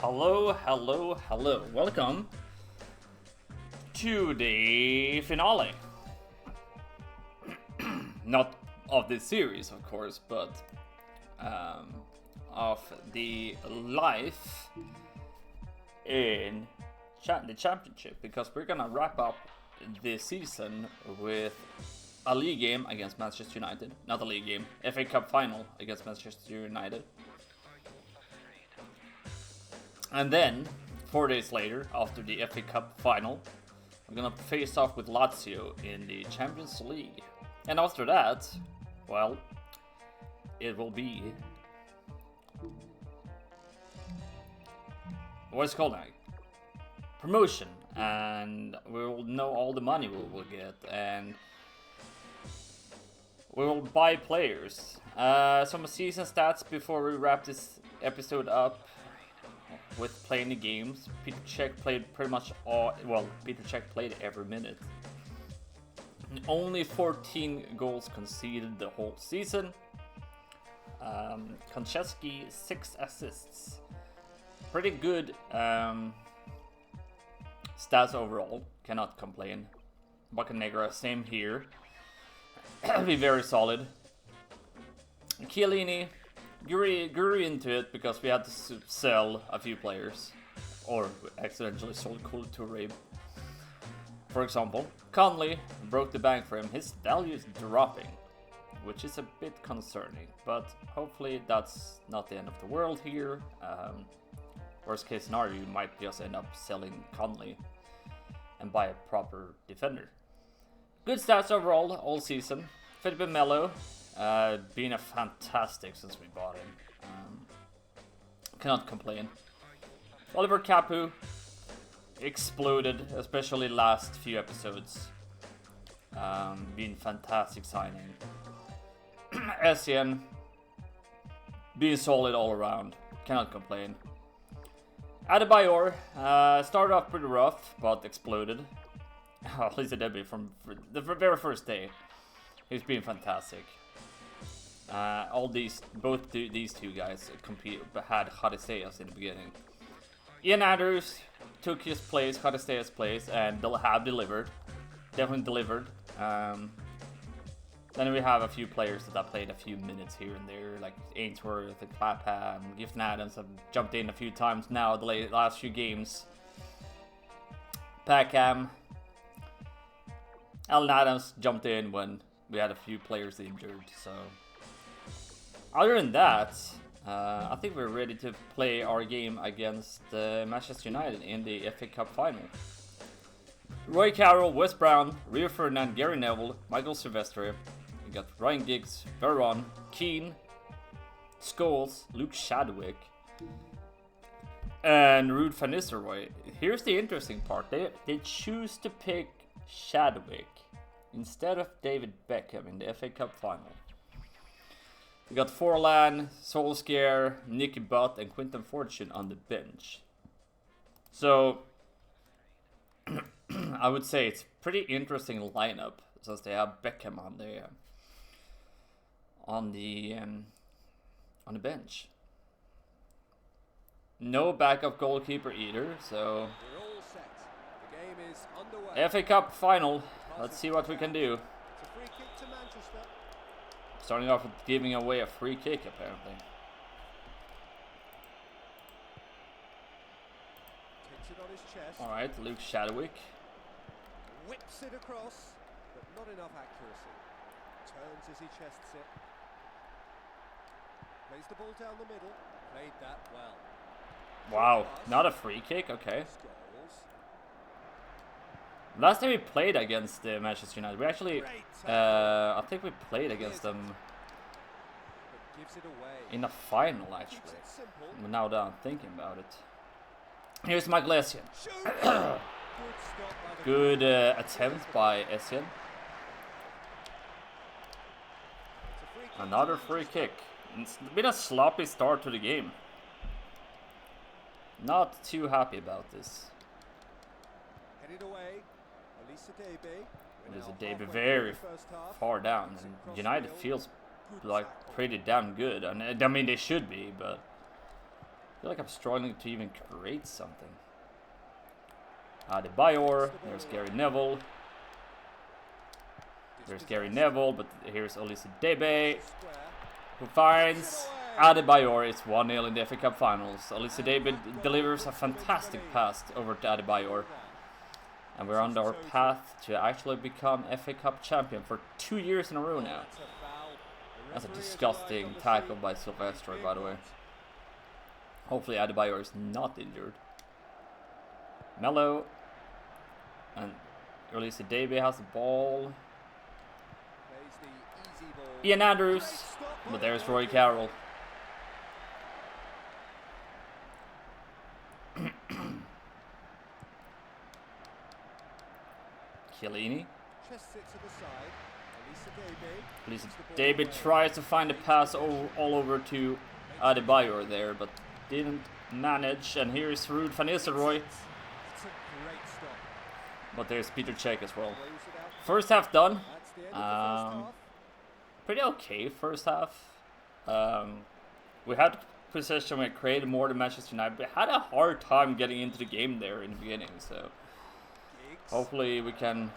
Hello, hello, hello. Welcome to the finale. Not of this series, of course, but of the life in the championship, because we're gonna wrap up this season with a league game against Manchester United. Not a league game, FA Cup final against Manchester United. And then, 4 days later, after the FA Cup final, I'm gonna face off with Lazio in the Champions League. And after that, well, it will be... what's it called now? Promotion. And we will know all the money we will get. And we will buy players. Some season stats before we wrap this episode up. With playing the games, Peter Cech played pretty much all. Well, Peter Cech played every minute. Only 14 goals conceded the whole season. Konchesky 6 assists. Pretty good stats overall. Cannot complain. Boccanegra, same here. Be very solid. Chiellini. Grew into it because we had to sell a few players, or accidentally sold Kolo Touré, for example. Conley broke the bank for him. His value is dropping, which is a bit concerning, but hopefully that's not the end of the world here. Worst case scenario, you might just end up selling Conley and buy a proper defender. Good stats overall all season. Felipe Melo. Been a fantastic since we bought him. Cannot complain. Oliver Capu exploded, especially last few episodes. Been fantastic signing. Essien being solid all around. Cannot complain. Adebayor started off pretty rough, but exploded. At least it did be from the very first day. He's been fantastic. Both these two guys had Charisteas in the beginning. Ian Andrews took his place, Charisteas' place, and they'll have delivered. Definitely delivered. Then we have a few players that have played a few minutes here and there, like Ainsworth and Clapham. Gifton Adams have jumped in a few times now, the last few games. Packham. Alan Adams jumped in when we had a few players injured, so... Other than that, I think we're ready to play our game against Manchester United in the FA Cup final. Roy Carroll, Wes Brown, Rio Ferdinand, Gary Neville, Michael Silvestre. We got Ryan Giggs, Veron, Keane, Scholes, Luke Shadwick, and Ruud van Nistelrooy. Here's the interesting part. They choose to pick Shadwick instead of David Beckham in the FA Cup final. We got Forlan, Solskjaer, Nicky Butt, and Quinton Fortune on the bench. So, I would say it's pretty interesting lineup since they have Beckham on the bench. No backup goalkeeper either, so FA Cup final. Let's see what we can do. Starting off with giving away a free kick, apparently. Takes it on his chest. All right, Luke Shadwick. Whips it across, but not enough accuracy. Turns as he chests it. Plays the ball down the middle. Played that well. Wow, not a free kick. Okay. Last time we played against Manchester United, we actually, I think we played against them in a final, actually. Now that I'm thinking about it. Here's Michael Essien. Good attempt by Essien. Another free kick. It's been a sloppy start to the game. Not too happy about this. Headed away. There's a David very far down, and United feels like pretty damn good. And I mean, they should be, but feel like I'm struggling to even create something. Adebayor, there's Gary Neville. There's Gary Neville, but here's Olise Debe, who finds Adebayor. It's 1-0 in the FA Cup Finals. Olise Debe delivers a fantastic pass over to Adebayor. And we're on our path to actually become FA Cup champion for 2 years in a row now. That's a disgusting tackle by Silvestre, by the way. Hopefully Adebayor is not injured. Mello. And Olise Debe has the ball. Ian Andrews. But there's Roy Carroll. Chiellini. Olise Debe tries to find a pass all over to Adebayor there, but didn't manage. And here's Ruud van Nistelrooy. But there's Peter Cech as well. First half done. Pretty okay first half. We had possession, we created more than Manchester United, but had a hard time getting into the game there in the beginning. So hopefully we can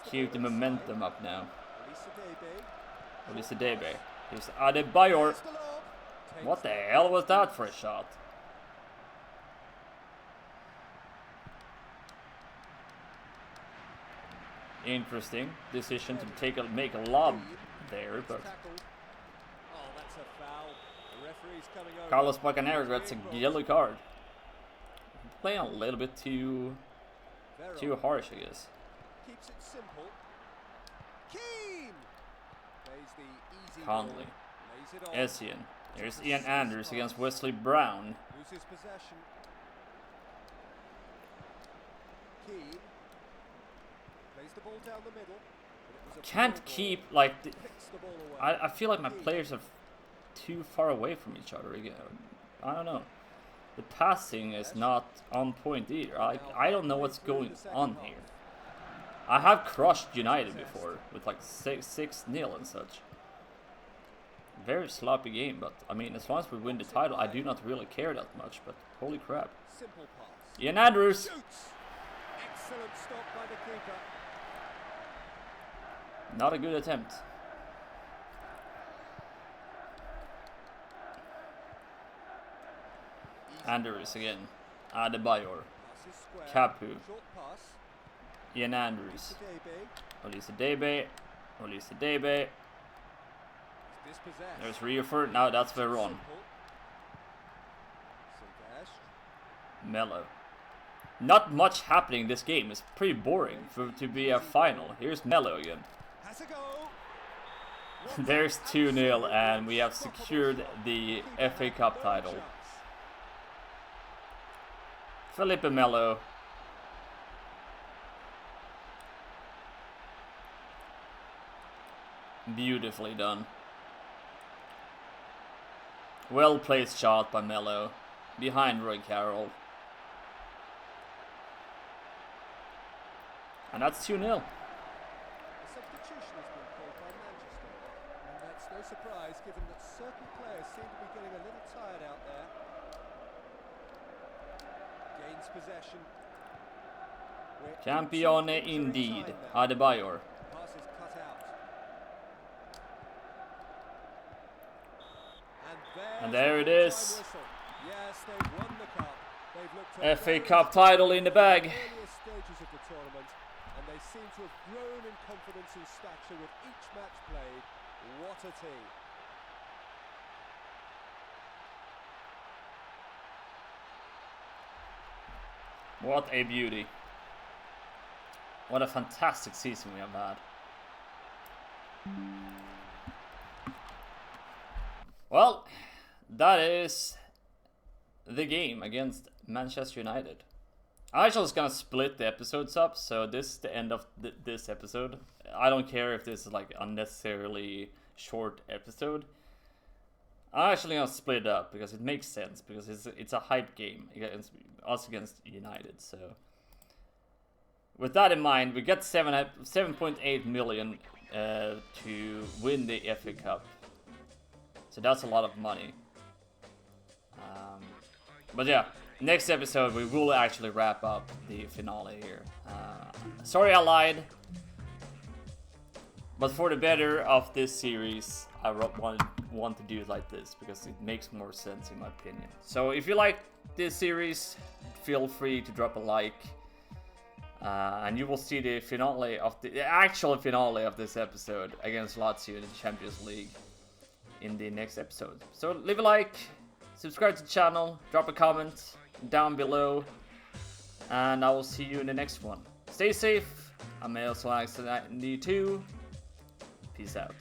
keep the momentum up now. Olise Debe. Here's Adebayor. What the hell was that for a shot? Interesting decision to make a lob there, but Carlos Bacanero gets a yellow card. Playing a little bit too harsh, I guess. Keeps it simple. Keane plays the easy Conley. ball, lays it on. Essien. There's Ian Anders against Wesley Brown. Loses possession. Keane plays the ball down the middle. But it was a Can't ball keep ball. like Picks the ball away. I feel like my players are too far away from each other again. I don't know. The passing is not on point either. I don't know what's going on here. I have crushed United before with like 6-0 and such. Very sloppy game, but I mean, as long as we win the title, I do not really care that much. But holy crap! Simple pass. Ian Andrews. Shoots. Excellent stop by the keeper. Not a good attempt. Andrews again. Adebayor. Passes square. Capu. Short pass. Ian Andrews. Debe. Olise Debe. Olise Debe. Dispossessed. There's Riofert. Now that's Veron. Simple. Silvestre. Mello. Not much happening this game. It's pretty boring to be a final. Here's Mello again. Has a go. There's 2-0 and we have secured the FA Cup title. Felipe Melo. Beautifully done. Well placed shot by Melo. Behind Roy Carroll. And that's 2-0. A substitution has been called by Manchester, and that's no surprise given that certain players seem to be getting a little tired out there. Gains possession. Campione indeed. Adebayor. Pass is cut out. And there it is. Yes, they've won the cup. They've looked FA Cup title in the bag. earlier stages of the tournament, and they seem to have grown in confidence and stature with each match played. What a team. What a beauty. What a fantastic season we have had. Well, that is the game against Manchester United. I'm actually just gonna split the episodes up, so this is the end of this episode. I don't care if this is like unnecessarily short episode. I'm actually gonna split it up because it makes sense, because it's a hype game against us against United. So with that in mind, we get 7.8 million to win the FA Cup. So that's a lot of money. But yeah, next episode we will actually wrap up the finale here. Sorry I lied. But for the better of this series, I want to do it like this because it makes more sense in my opinion. So if you like this series, feel free to drop a like. And you will see the finale of the actual finale of this episode against Lazio in the Champions League in the next episode. So leave a like, subscribe to the channel, drop a comment down below, and I will see you in the next one. Stay safe. I'm also Alex92. Peace out.